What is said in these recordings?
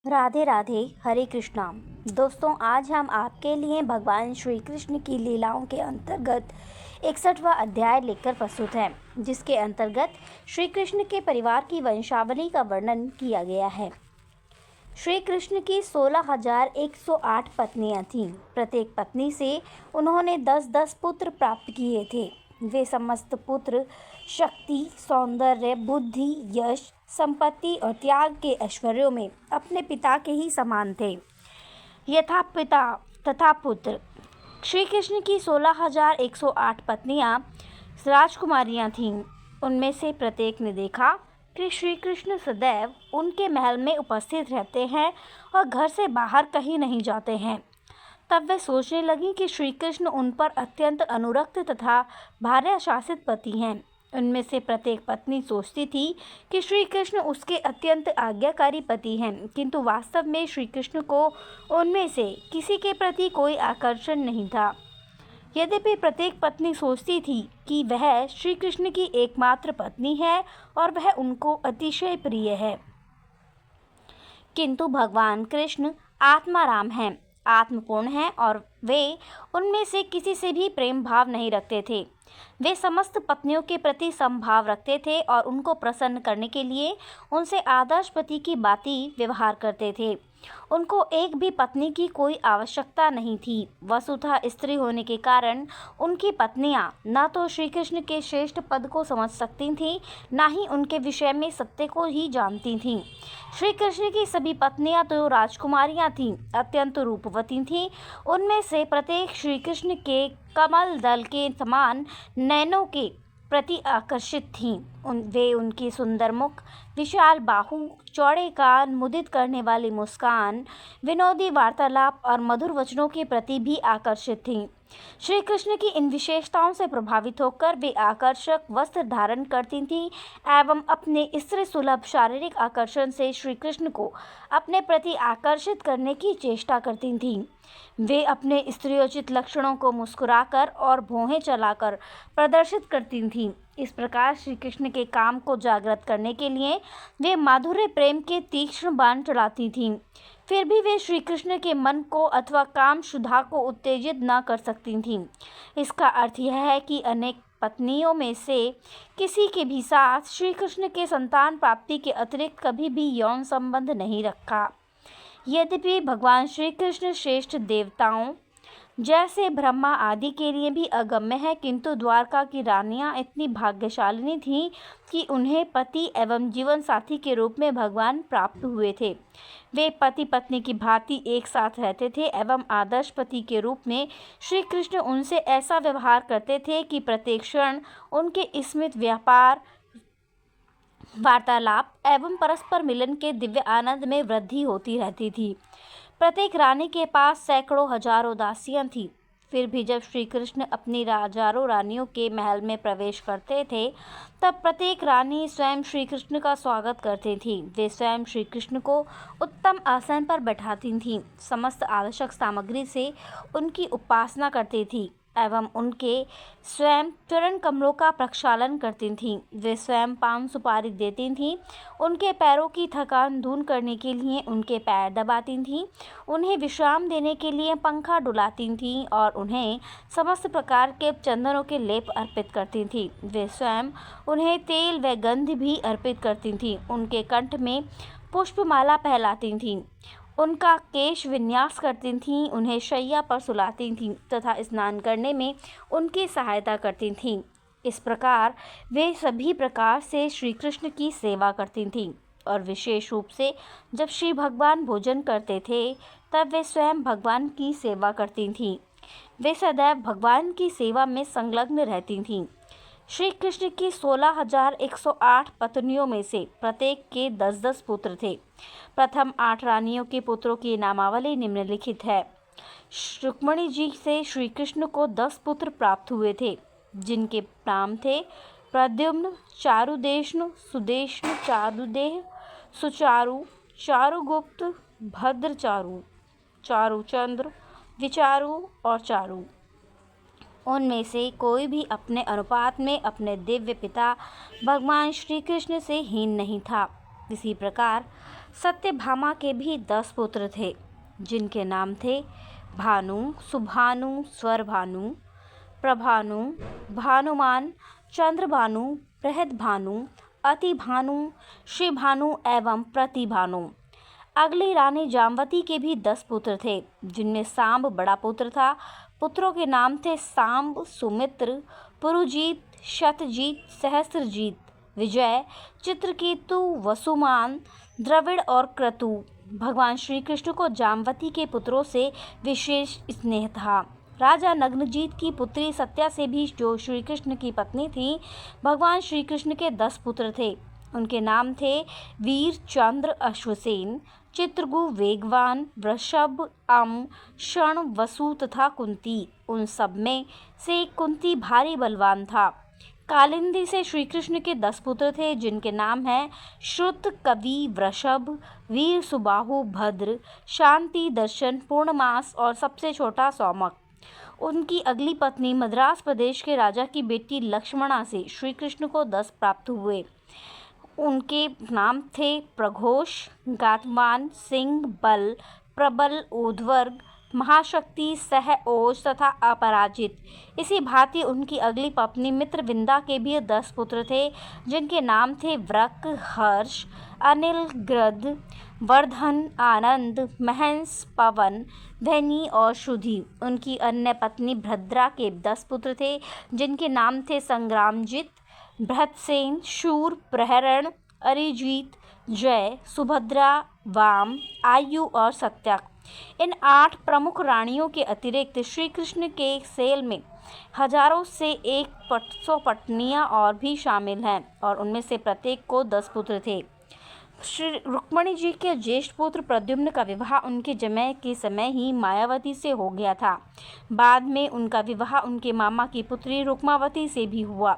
राधे राधे, हरे कृष्णा। दोस्तों, आज हम आपके लिए भगवान श्री कृष्ण की लीलाओं के अंतर्गत 61वां अध्याय लेकर प्रस्तुत हैं, जिसके अंतर्गत श्री कृष्ण के परिवार की वंशावली का वर्णन किया गया है। श्री कृष्ण की 16,108 पत्नियां थीं। प्रत्येक पत्नी से उन्होंने 10-10 पुत्र प्राप्त किए थे। वे समस्त पुत्र शक्ति, सौंदर्य, बुद्धि, यश, संपत्ति और त्याग के ऐश्वर्यों में अपने पिता के ही समान थे। यथा पिता तथा पुत्र। श्री कृष्ण की 16,108 पत्नियां राजकुमारियां थीं। उनमें से प्रत्येक ने देखा कि श्री कृष्ण सदैव उनके महल में उपस्थित रहते हैं और घर से बाहर कहीं नहीं जाते हैं। तब वे सोचने लगी कि श्री कृष्ण उन पर अत्यंत अनुरक्त तथा भार्याशासित पति हैं। उनमें से प्रत्येक पत्नी सोचती थी कि श्री कृष्ण उसके अत्यंत आज्ञाकारी पति हैं, किंतु वास्तव में श्री कृष्ण को उनमें से किसी के प्रति कोई आकर्षण नहीं था। यद्यपि प्रत्येक पत्नी सोचती थी कि वह श्री कृष्ण की एकमात्र पत्नी है और वह उनको अतिशय प्रिय है, किंतु भगवान कृष्ण आत्माराम हैं, आत्मपूर्ण हैं और वे उनमें से किसी से भी प्रेम भाव नहीं रखते थे। वे समस्त पत्नियों के प्रति समभाव रखते थे और उनको प्रसन्न करने के लिए उनसे आदर्श पति की भांति व्यवहार करते थे। उनको एक भी पत्नी की कोई आवश्यकता नहीं थी। वसुतः स्त्री होने के कारण उनकी पत्नियां न तो श्री कृष्ण के श्रेष्ठ पद को समझ सकती थीं, न ही उनके विषय में सत्य को ही जानती थीं। श्री कृष्ण की सभी पत्नियां तो राजकुमारियां थीं, अत्यंत रूपवती थीं। उनमें से प्रत्येक श्री कृष्ण के कमल दल के समान नयनों के प्रति आकर्षित थीं। वे उनकी सुंदर मुख, विशाल बाहु, चौड़े कान, मुदित करने वाली मुस्कान, विनोदी वार्तालाप और मधुर वचनों के प्रति भी आकर्षित थीं। श्री कृष्ण की इन विशेषताओं से प्रभावित होकर वे आकर्षक वस्त्र धारण करती थीं एवं अपने स्त्री सुलभ शारीरिक आकर्षण से श्री कृष्ण को अपने प्रति आकर्षित करने की चेष्टा करती थीं। वे अपने स्त्रियोचित लक्षणों को मुस्कुराकर और भौहें चलाकर प्रदर्शित करती थीं। इस प्रकार श्री कृष्ण के काम को जागृत करने के लिए वे माधुर्य प्रेम के तीक्ष्ण बाण चलाती थीं। फिर भी वे श्री कृष्ण के मन को अथवा काम शुद्धा को उत्तेजित न कर सकती थीं। इसका अर्थ यह है कि अनेक पत्नियों में से किसी के भी साथ श्री कृष्ण के संतान प्राप्ति के अतिरिक्त कभी भी यौन संबंध नहीं रखा। यद्यपि भगवान श्री कृष्ण श्रेष्ठ देवताओं जैसे ब्रह्मा आदि के लिए भी अगम्य है, किंतु द्वारका की रानियां इतनी भाग्यशालिनी थीं कि उन्हें पति एवं जीवन साथी के रूप में भगवान प्राप्त हुए थे। वे पति पत्नी की भांति एक साथ रहते थे एवं आदर्श पति के रूप में श्री कृष्ण उनसे ऐसा व्यवहार करते थे कि प्रत्येक क्षण उनके स्मित, व्यापार, वार्तालाप एवं परस्पर मिलन के दिव्य आनंद में वृद्धि होती रहती थी। प्रत्येक रानी के पास सैकड़ों हजारों दासियां थीं। फिर भी जब श्री कृष्ण अपनी हजारों रानियों के महल में प्रवेश करते थे, तब प्रत्येक रानी स्वयं श्री कृष्ण का स्वागत करती थी। वे स्वयं श्री कृष्ण को उत्तम आसन पर बैठाती थीं, समस्त आवश्यक सामग्री से उनकी उपासना करती थीं एवं उनके स्वयं चरण कमलों का प्रक्षालन करती थीं। वे स्वयं पान सुपारी देती थीं। उनके पैरों की थकान दूर करने के लिए उनके पैर दबाती थीं। उन्हें विश्राम देने के लिए पंखा डुलाती थीं और उन्हें समस्त प्रकार के चंदनों के लेप अर्पित करती थीं। वे स्वयं उन्हें तेल व गंध भी अर्पित करती थीं। उनके कंठ में पुष्पमाला पहनाती थीं। उनका केश विन्यास करती थीं। उन्हें शैया पर सुलाती थीं तथा स्नान करने में उनकी सहायता करती थीं। इस प्रकार वे सभी प्रकार से श्री कृष्ण की सेवा करती थीं और विशेष रूप से जब श्री भगवान भोजन करते थे, तब वे स्वयं भगवान की सेवा करती थीं। वे सदैव भगवान की सेवा में संलग्न रहती थीं। श्री कृष्ण की 16,108 पत्नियों में से प्रत्येक के 10-10 पुत्र थे। प्रथम 8 रानियों के पुत्रों की नामावली निम्नलिखित है। रुक्मिणी जी से श्री कृष्ण को 10 पुत्र प्राप्त हुए थे, जिनके नाम थे प्रद्युम्न, चारुदेष्णु, सुदेष्णु, चारुदेह, सुचारु, चारुगुप्त, भद्रचारु, चारुचंद्र, विचारु और चारु। उनमें से कोई भी अपने अनुपात में अपने दिव्य पिता भगवान श्री कृष्ण से हीन नहीं था। इसी प्रकार सत्यभामा के भी 10 पुत्र थे, जिनके नाम थे भानु, सुभानु, स्वरभानु, प्रभानु, भानुमान, चंद्रभानु, बृहदभानु, अतिभानु, श्रीभानु एवं प्रतिभानु। अगली रानी जामवती के भी 10 पुत्र थे, जिनमें सांब बड़ा पुत्र था। पुत्रों के नाम थे सांब, सुमित्र, पुरुजीत, शतजीत, सहस्त्रजीत, विजय, चित्रकेतु, वसुमान, द्रविड़ और क्रतु। भगवान श्री कृष्ण को जामवती के पुत्रों से विशेष स्नेह था। राजा नग्नजीत की पुत्री सत्या से भी, जो श्री कृष्ण की पत्नी थी, भगवान श्री कृष्ण के 10 पुत्र थे। उनके नाम थे वीर, चंद्र, अश्वसेन, चित्रगु, वेगवान, वृषभ, क्षण, वसु तथा कुंती। उन सब में से कुंती भारी बलवान था। कालिंदी से श्री कृष्ण के 10 पुत्र थे, जिनके नाम हैं श्रुत, कवि, वृषभ, वीर, सुबाहु, भद्र, शांति, दर्शन, पूर्णमास और सबसे छोटा सौमक। उनकी अगली पत्नी मद्रास प्रदेश के राजा की बेटी लक्ष्मणा से श्री कृष्ण को 10 प्राप्त हुए। उनके नाम थे प्रघोष, गातमान, सिंह, बल, प्रबल, ऊर्ध्वर्ग, महाशक्ति, सहओज तथा अपराजित। इसी भांति उनकी अगली पत्नी मित्रविंदा के भी 10 पुत्र थे, जिनके नाम थे व्रक, हर्ष, अनिल, गृध, वर्धन, आनंद, महंस, पवन, धैनी और श्रुधि। उनकी अन्य पत्नी भद्रा के 10 पुत्र थे, जिनके नाम थे संग्रामजित, भृतसेन, शूर, प्रहरण, अरिजीत, जय, सुभद्रा, वाम, आयु और सत्या। इन 8 प्रमुख रानियों के अतिरिक्त श्री कृष्ण के सेल में हजारों से 100 पत्नियां और भी शामिल हैं, और उनमें से प्रत्येक को 10 पुत्र थे। श्री रुक्मणी जी के ज्येष्ठ पुत्र प्रद्युम्न का विवाह उनके जन्म के समय ही मायावती से हो गया था। बाद में उनका विवाह उनके मामा की पुत्री रुक्मावती से भी हुआ।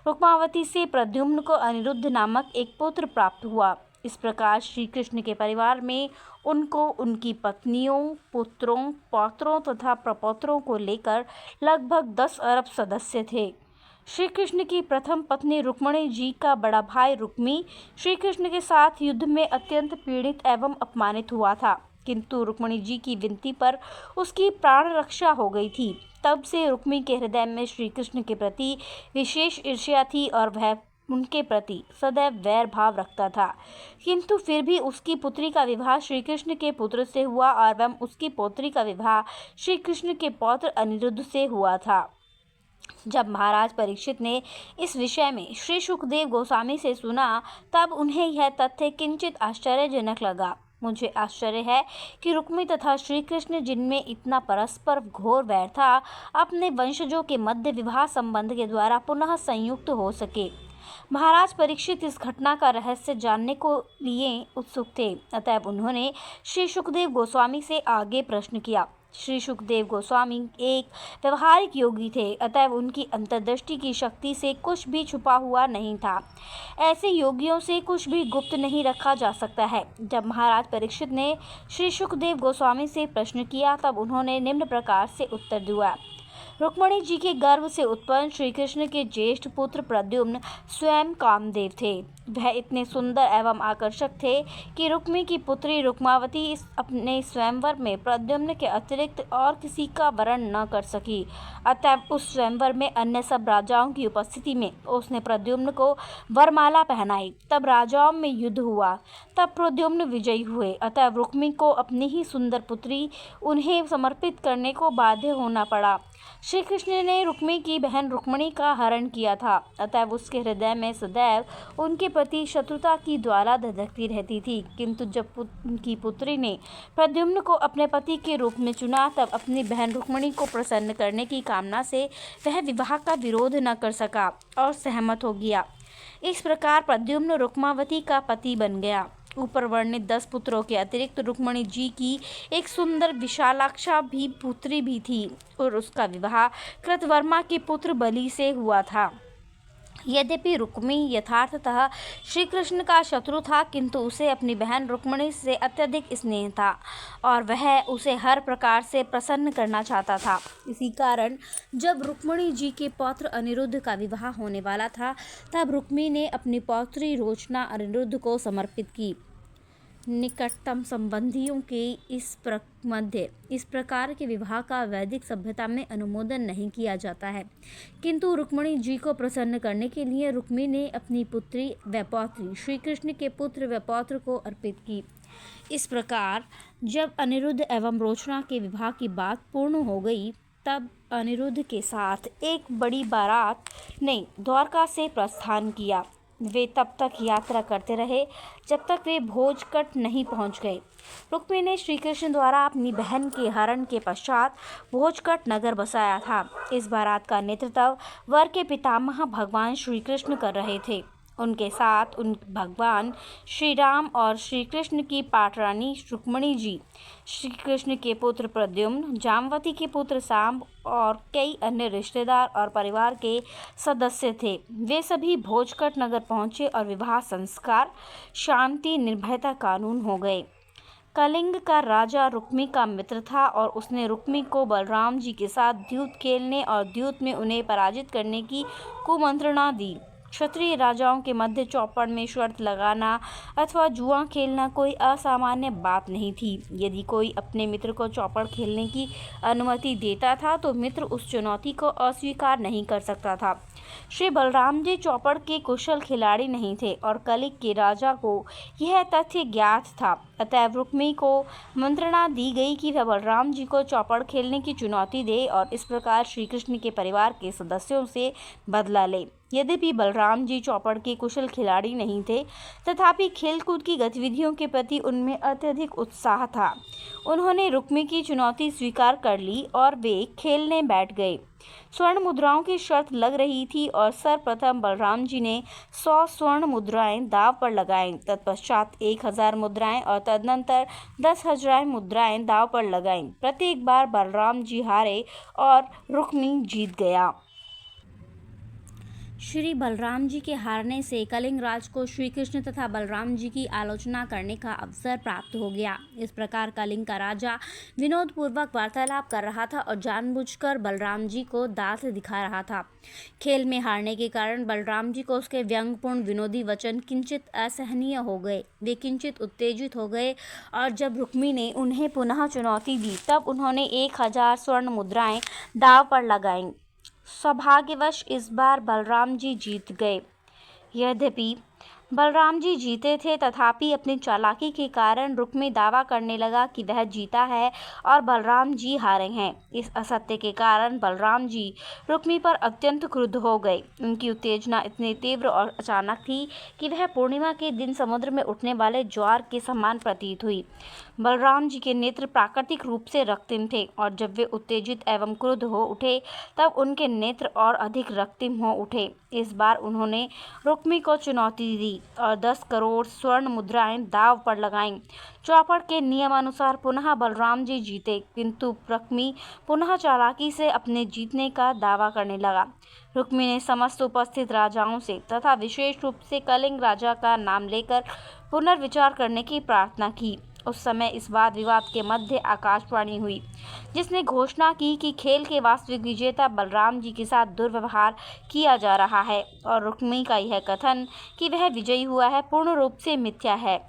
रुक्मावती से प्रद्युम्न को अनिरुद्ध नामक एक पुत्र प्राप्त हुआ। इस प्रकार श्री कृष्ण के परिवार में उनको उनकी पत्नियों, पुत्रों, पौत्रों तथा प्रपौत्रों को लेकर लगभग 10 अरब सदस्य थे। श्री कृष्ण की प्रथम पत्नी रुक्मणी जी का बड़ा भाई रुक्मी श्री कृष्ण के साथ युद्ध में अत्यंत पीड़ित एवं अपमानित हुआ था, किंतु रुक्मणी जी की विनती पर उसकी प्राण रक्षा हो गई थी। तब से रुक्मी के हृदय में श्री कृष्ण के प्रति विशेष ईर्ष्या थी और वह उनके प्रति सदैव वैर भाव रखता था। किंतु फिर भी उसकी पुत्री का विवाह श्री कृष्ण के पुत्र से हुआ और वह उसकी पौत्री का विवाह श्री कृष्ण के पौत्र अनिरुद्ध से हुआ था। जब महाराज परीक्षित ने इस विषय में श्री सुखदेव गोस्वामी से सुना, तब उन्हें यह तथ्य किंचित आश्चर्यजनक लगा। मुझे आश्चर्य है कि रुक्मी तथा श्री कृष्ण, जिनमें इतना परस्पर घोर वैर था, अपने वंशजों के मध्य विवाह संबंध के द्वारा पुनः संयुक्त हो सके। महाराज परीक्षित इस घटना का रहस्य जानने को लिए उत्सुक थे, अतएव उन्होंने श्री सुखदेव गोस्वामी से आगे प्रश्न किया। श्री सुखदेव गोस्वामी एक व्यवहारिक योगी थे, अतएव उनकी अंतर्दृष्टि की शक्ति से कुछ भी छुपा हुआ नहीं था। ऐसे योगियों से कुछ भी गुप्त नहीं रखा जा सकता है। जब महाराज परीक्षित ने श्री सुखदेव गोस्वामी से प्रश्न किया, तब उन्होंने निम्न प्रकार से उत्तर दिया। रुक्मणी जी के गर्भ से उत्पन्न श्री कृष्ण के ज्येष्ठ पुत्र प्रद्युम्न स्वयं कामदेव थे। वह इतने सुंदर एवं आकर्षक थे कि रुक्मी की पुत्री रुक्मावती अपने स्वयंवर में प्रद्युम्न के अतिरिक्त और किसी का वरण न कर सकी। अतएव उस स्वयंवर में अन्य सब राजाओं की उपस्थिति में उसने प्रद्युम्न को वरमाला पहनाई। तब राजाओं में युद्ध हुआ, तब प्रद्युम्न विजयी हुए। अतएव रुक्मी को अपनी ही सुंदर पुत्री उन्हें समर्पित करने को बाध्य होना पड़ा। श्री कृष्ण ने रुक्मी की बहन रुक्मणी का हरण किया था, अतएव उसके हृदय में सदैव उनके प्रति शत्रुता की ज्वाला धधकती रहती थी। किंतु जब उनकी पुत्री ने प्रद्युम्न को अपने पति के रूप में चुना, तब अपनी बहन रुक्मणी को प्रसन्न करने की कामना से वह विवाह का विरोध न कर सका और सहमत हो गया। इस प्रकार प्रद्युम्न रुक्मावती का पति बन गया। ऊपर वर्णित 10 पुत्रों के अतिरिक्त रुक्मणी जी की एक सुंदर विशालाक्षा भी पुत्री भी थी और उसका विवाह कृतवर्मा के पुत्र बलि से हुआ था। यद्यपि रुक्मी यथार्थतः श्री कृष्ण का शत्रु था, किंतु उसे अपनी बहन रुक्मणी से अत्यधिक स्नेह था और वह उसे हर प्रकार से प्रसन्न करना चाहता था। इसी कारण जब रुक्मणी जी के पौत्र अनिरुद्ध का विवाह होने वाला था, तब रुक्मी ने अपनी पौत्री रोचना अनिरुद्ध को समर्पित की। निकटतम संबंधियों के मध्य इस प्रकार के विवाह का वैदिक सभ्यता में अनुमोदन नहीं किया जाता है, किंतु रुक्मिणी जी को प्रसन्न करने के लिए रुक्मी ने अपनी पुत्री वैपौत्री श्री कृष्ण के पुत्र वैपौत्र को अर्पित की। इस प्रकार जब अनिरुद्ध एवं रोचना के विवाह की बात पूर्ण हो गई, तब अनिरुद्ध के साथ एक बड़ी बारात ने द्वारका से प्रस्थान किया। वे तब तक यात्रा करते रहे जब तक वे भोजकट नहीं पहुंच गए। रुक्मी ने श्री कृष्ण द्वारा अपनी बहन के हरण के पश्चात भोजकट नगर बसाया था। इस बारात का नेतृत्व वर के पितामह भगवान श्री कृष्ण कर रहे थे। उनके साथ उन भगवान श्री राम और श्री कृष्ण की पाटरानी रुक्मिणी जी, श्री कृष्ण के पुत्र प्रद्युम्न, जामवती के पुत्र सांब और कई अन्य रिश्तेदार और परिवार के सदस्य थे। वे सभी भोजकट नगर पहुंचे और विवाह संस्कार, शांति, निर्भयता कानून हो गए। कलिंग का राजा रुक्मी का मित्र था और उसने रुक्मी को बलराम जी के साथ द्यूत खेलने और द्यूत में उन्हें पराजित करने की कुमंत्रणा दी। क्षत्रिय राजाओं के मध्य चौपड़ में शर्त लगाना अथवा जुआ खेलना कोई असामान्य बात नहीं थी। यदि कोई अपने मित्र को चौपड़ खेलने की अनुमति देता था तो मित्र उस चुनौती को अस्वीकार नहीं कर सकता था। श्री बलराम जी चौपड़ के कुशल खिलाड़ी नहीं थे और कलिंग के राजा को यह तथ्य ज्ञात था। अतएव रुक्मी को मंत्रणा दी गई कि वह बलराम जी को चौपड़ खेलने की चुनौती दे और इस प्रकार श्री कृष्ण के परिवार के सदस्यों से बदला ले। यद्यपि बलराम जी चौपड़ के कुशल खिलाड़ी नहीं थे, तथापि खेलकूद की गतिविधियों के प्रति उनमें अत्यधिक उत्साह था। उन्होंने रुक्मी की चुनौती स्वीकार कर ली और वे खेलने बैठ गए। स्वर्ण मुद्राओं की शर्त लग रही थी और सर्वप्रथम बलराम जी ने 100 स्वर्ण मुद्राएं दाव पर लगाईं, तत्पश्चात 1000 मुद्राएं और तदनंतर 10,000 मुद्राएं दाव पर लगाईं। प्रत्येक बार बलराम जी हारे और रुक्मी जीत गया। श्री बलराम जी के हारने से कलिंग राज को श्री कृष्ण तथा बलराम जी की आलोचना करने का अवसर प्राप्त हो गया। इस प्रकार कलिंग का राजा विनोदपूर्वक वार्तालाप कर रहा था और जानबूझकर बलराम जी को दांत दिखा रहा था। खेल में हारने के कारण बलराम जी को उसके व्यंग्यपूर्ण विनोदी वचन किंचित असहनीय हो गए। वे किंचित उत्तेजित हो गए और जब रुक्मी ने उन्हें पुनः चुनौती दी तब उन्होंने 1000 स्वर्ण मुद्राएं दाव पर लगाईं। सौभाग्यवश इस बार बलराम जी जीत गए। यद्यपि बलराम जी जीते थे, तथापि अपनी चालाकी के कारण रुक्मी दावा करने लगा कि वह जीता है और बलराम जी हारे हैं। इस असत्य के कारण बलराम जी रुक्मी पर अत्यंत क्रुद्ध हो गए। उनकी उत्तेजना इतनी तीव्र और अचानक थी कि वह पूर्णिमा के दिन समुद्र में उठने वाले ज्वार के समान प्रतीत हुई। बलराम जी के नेत्र प्राकृतिक रूप से रक्तिम थे और जब वे उत्तेजित एवं क्रुद्ध हो उठे तब उनके नेत्र और अधिक रक्तिम हो उठे। इस बार उन्होंने रुक्मी को चुनौती दी और 10 करोड़ स्वर्ण मुद्राएं दाव पर लगाईं। चौपड़ के नियमानुसार पुनः बलराम जी जीते, किंतु रुक्मी पुनः चालाकी से अपने जीतने का दावा करने लगा। रुक्मी ने समस्त उपस्थित राजाओं से तथा विशेष रूप से कलिंग राजा का नाम लेकर पुनर्विचार करने की प्रार्थना की। उस समय इस वाद विवाद के मध्य आकाशवाणी हुई, जिसने घोषणा की कि खेल के वास्तविक विजेता बलराम जी के साथ दुर्व्यवहार किया जा रहा है और रुक्मी का यह कथन कि वह विजयी हुआ है पूर्ण रूप से मिथ्या है।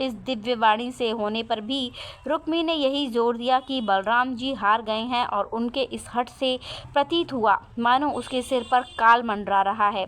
इस दिव्य वाणी से होने पर भी रुक्मी ने यही जोर दिया कि बलराम जी हार गए हैं और उनके इस हठ से प्रतीत हुआ मानो उसके सिर पर काल मंडरा रहा है।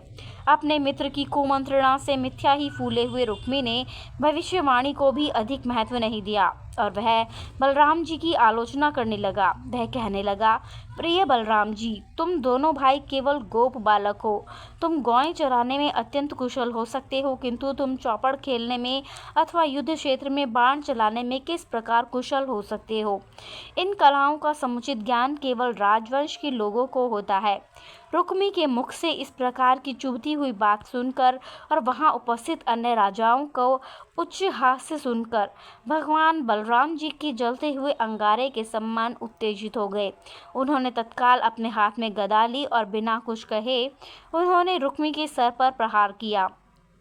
अपने मित्र की कुमंत्रणा से मिथ्या ही फूले हुए रुक्मी ने भविष्यवाणी को भी अधिक महत्व नहीं दिया और वह बलराम जी की आलोचना करने लगा। वह कहने लगा, प्रिय बलराम जी, तुम दोनों भाई केवल गोप बालक हो। तुम गौएं चराने में अत्यंत कुशल हो सकते हो, किंतु तुम चौपड़ खेलने में अथवा युद्ध क्षेत्र में बाण चलाने में किस प्रकार कुशल हो सकते हो? इन कलाओं का समुचित ज्ञान केवल राजवंश के लोगों को होता है। रुक्मी के मुख से इस प्रकार की चुभती हुई बात सुनकर और वहां उपस्थित अन्य राजाओं को उच्च हास्य सुनकर भगवान बलराम जी के जलते हुए अंगारे के समान उत्तेजित हो गए। उन्होंने तत्काल अपने हाथ में गदा ली और बिना कुछ कहे उन्होंने रुक्मी के सर पर प्रहार किया।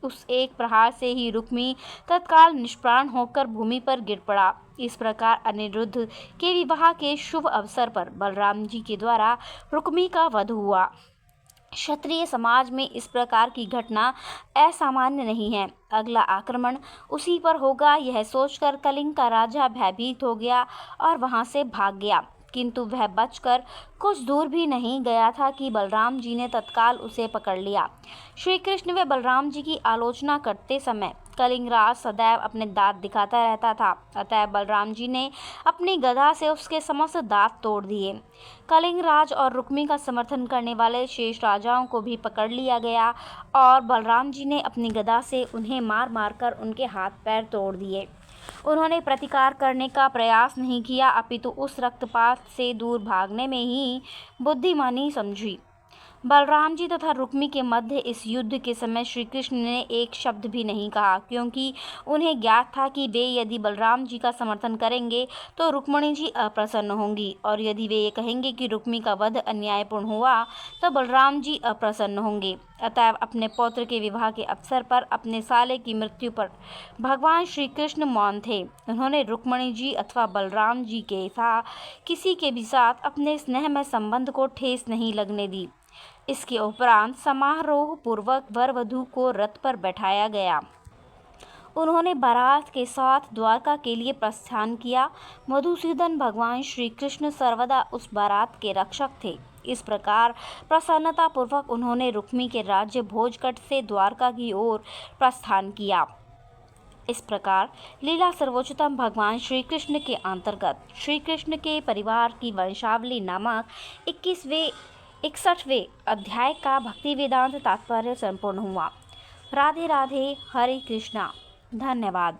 उस एक प्रहार से ही रुक्मी तत्काल निष्प्राण होकर भूमि पर गिर पड़ा। इस प्रकार अनिरुद्ध के विवाह के शुभ अवसर पर बलराम जी के द्वारा रुक्मी का वध हुआ। क्षत्रिय समाज में इस प्रकार की घटना असामान्य नहीं है। अगला आक्रमण उसी पर होगा, यह सोचकर कलिंग का राजा भयभीत हो गया और वहां से भाग गया। किंतु वह बचकर कुछ दूर भी नहीं गया था कि बलराम जी ने तत्काल उसे पकड़ लिया। श्री कृष्ण व बलराम जी की आलोचना करते समय कलिंगराज सदैव अपने दांत दिखाता रहता था, अतः बलराम जी ने अपनी गदा से उसके समस्त दांत तोड़ दिए। कलिंगराज और रुक्मी का समर्थन करने वाले शेष राजाओं को भी पकड़ लिया गया और बलराम जी ने अपनी गदा से उन्हें मार मारकर उनके हाथ पैर तोड़ दिए। उन्होंने प्रतिकार करने का प्रयास नहीं किया, अपितु उस रक्तपात से दूर भागने में ही बुद्धिमानी समझी। बलराम जी तथा रुक्मी के मध्य इस युद्ध के समय श्री कृष्ण ने एक शब्द भी नहीं कहा, क्योंकि उन्हें ज्ञात था कि वे यदि बलराम जी का समर्थन करेंगे तो रुक्मिणी जी अप्रसन्न होंगी, और यदि वे ये कहेंगे कि रुक्मी का वध अन्यायपूर्ण हुआ तो बलराम जी अप्रसन्न होंगे। अतएव अपने पौत्र के विवाह के अवसर पर अपने साले की मृत्यु पर भगवान श्री कृष्ण मौन थे। उन्होंने रुक्मिणी जी अथवा बलराम जी के साथ किसी के भी साथ अपने स्नेहमय संबंध को ठेस नहीं लगने दी। इसके उपरांत समारोह पूर्वक वर वधू को रथ पर बैठाया गया। उन्होंने बारात के साथ द्वारका के लिए प्रस्थान किया। मधुसूदन भगवान श्री कृष्ण सर्वदा उस बारात के रक्षक थे। इस प्रकार प्रसन्नता पूर्वक उन्होंने रुक्मी के राज्य भोजकट से द्वारका की ओर प्रस्थान किया। इस प्रकार लीला सर्वोच्चतम भगवान श्री कृष्ण के अंतर्गत श्री कृष्ण के परिवार की वंशावली नामक 61वें अध्याय का भक्ति वेदांत तात्पर्य संपूर्ण हुआ। राधे राधे, हरे कृष्णा। धन्यवाद।